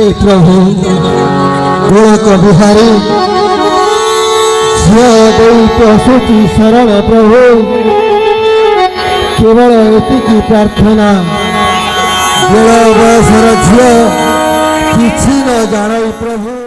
हे प्रभु गोलक बिहारी झील दई आसुची शरण प्रभु केवल एतिकी प्रार्थना बेल बयसर झील किछि न जान प्रभु।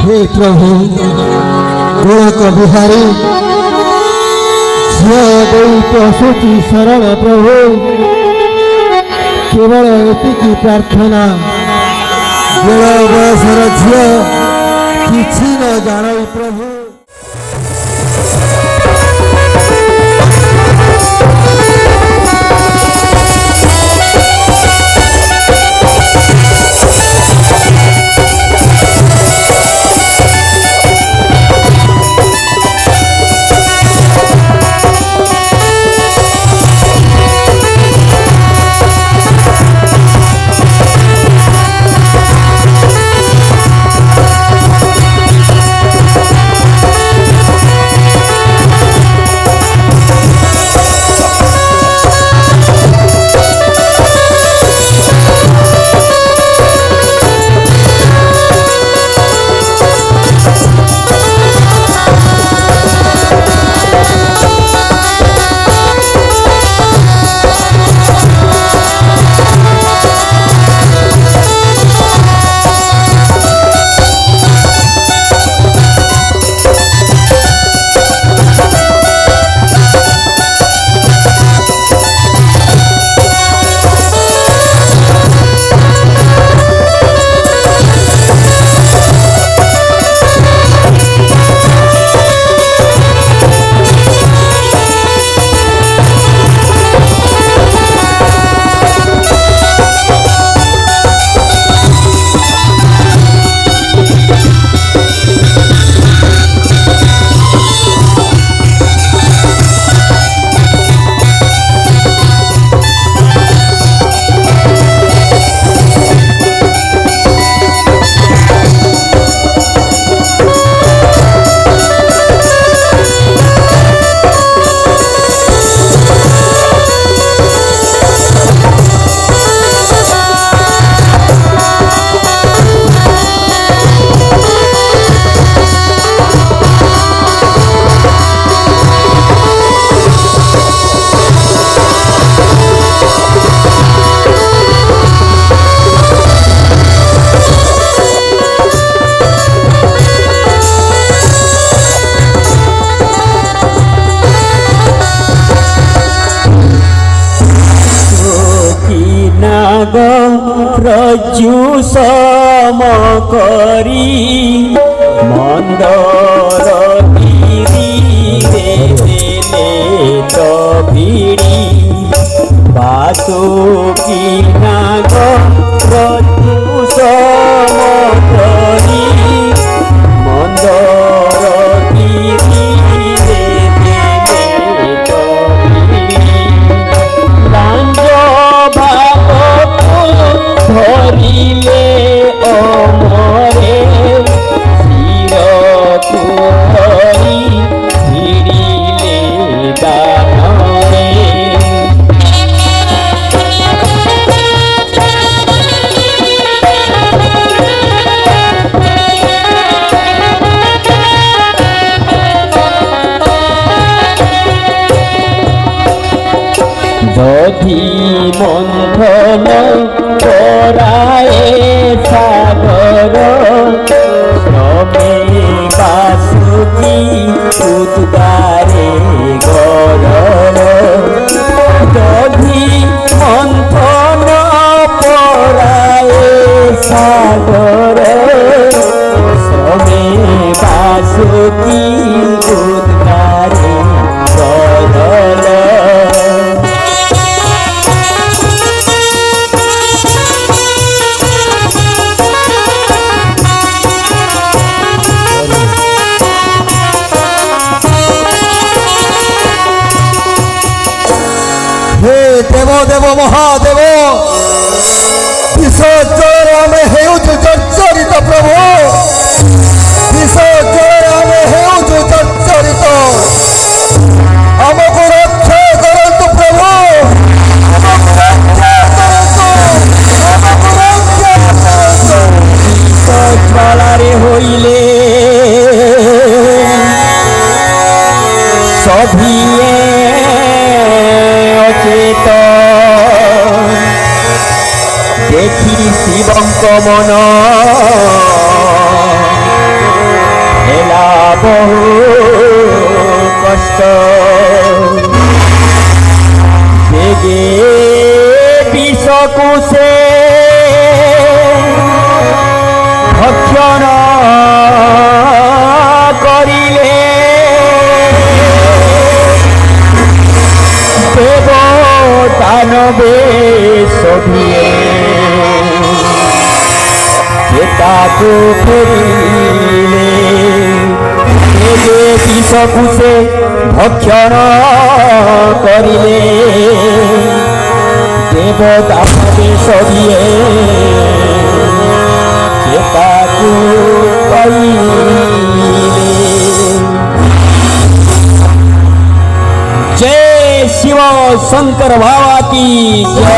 हे प्रभु गोलक बिहारी झील दई आसुची शरण प्रभु କେବଳ ଏତିକି ପ୍ରାର୍ଥନା, ବେଳ ବୟସର ଝିଅ କିଛି ନ ଜାଣଇ ପ୍ରଭୁ। রজ্জু সম করি মন্দর গিরিরে দেলে তো ভিড়ি বাসুকি নাগ রজ্জু সম করি মন্দর গিরিরে দেলে তো ভিড়ি লাঞ্জ ধরিলে অমরে শিরকু ধরি ফিরিলে দানরে দধি মন্থন করায়ে সাগর শ্রমে বাসুকি উদ্গারে গরর দধি মন্থন করায়ে সাগর শ্রমে বাসুকি উদ্গারে গরর দেব দেব মহাদেব বিশ্বজয় ଆମେ ହେଉଛୁ ଜର୍ଜରିତ ପ୍ରଭୁ ବିଶ୍ୱଜୟ ଆମେ ହେଉଛୁ ଜର୍ଜରିତ ଆମକୁ ରକ୍ଷା କରନ୍ତୁ ପ୍ରଭୁ ଆମକୁ ରକ୍ଷା କରନ୍ତୁ ଆମକୁ ରକ୍ଷା କରନ୍ତୁ জ্বালারে হইলে সভিয়ে অচেত দেখি শিবঙ্ক মন হেলা বহু কষ্ট বেগে বিষ কুশে ভক্ষণ করিলে দেব দানবে সভিয়ে তাকু ফেরিলে যে বিষকুশে ভক্ষণ করিলে দেব দানবে সভিয়ে তাকু কইলে। जय शिव शंकर बाबा की जय।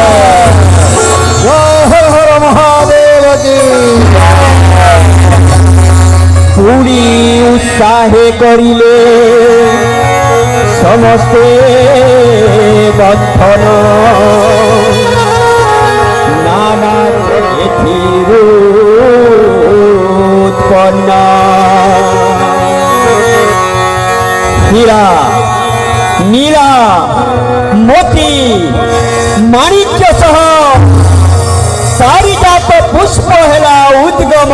जय हर हर महादेव की পুরি উৎসাহে করিলে সমস্তে বন্ধন নানা এথির উৎপন্ন হীরা নীলা মোতি মাণিক্য সহ চারিটাক পুষ্প হেলা উদ্গম।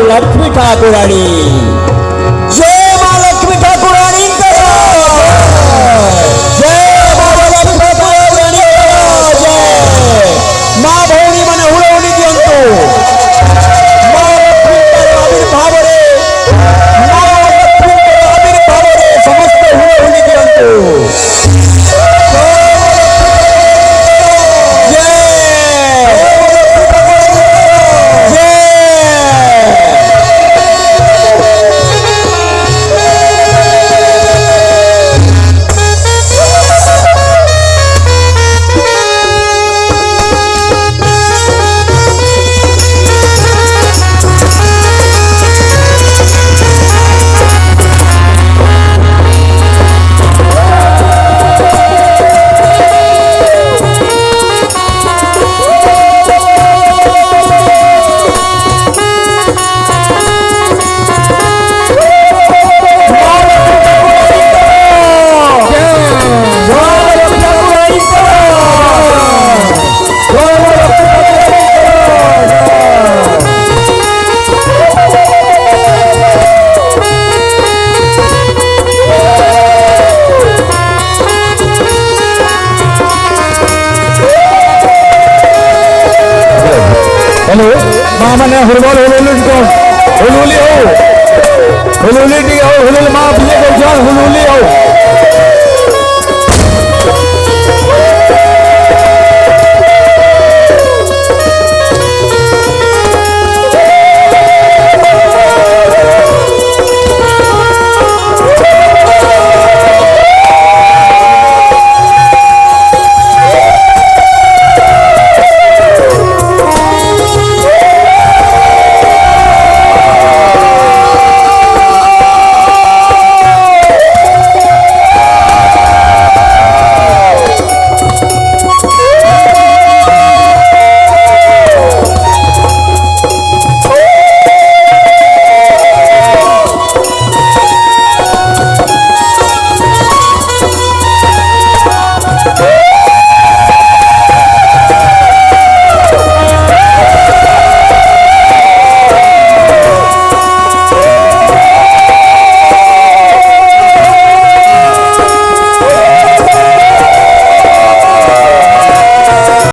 लक्ष्मी ठाकुराणी। जय माँ लक्ष्मी ठाकुराणी करो, जय बाबा लक्ष्मी ठाकुराणी करो, जय माँ भौणी मन हुड़ौनी दियंतु माँ लक्ष्मी आविर्भाव रे, माँ लक्ष्मी आविर्भाव हुरबल हुरबल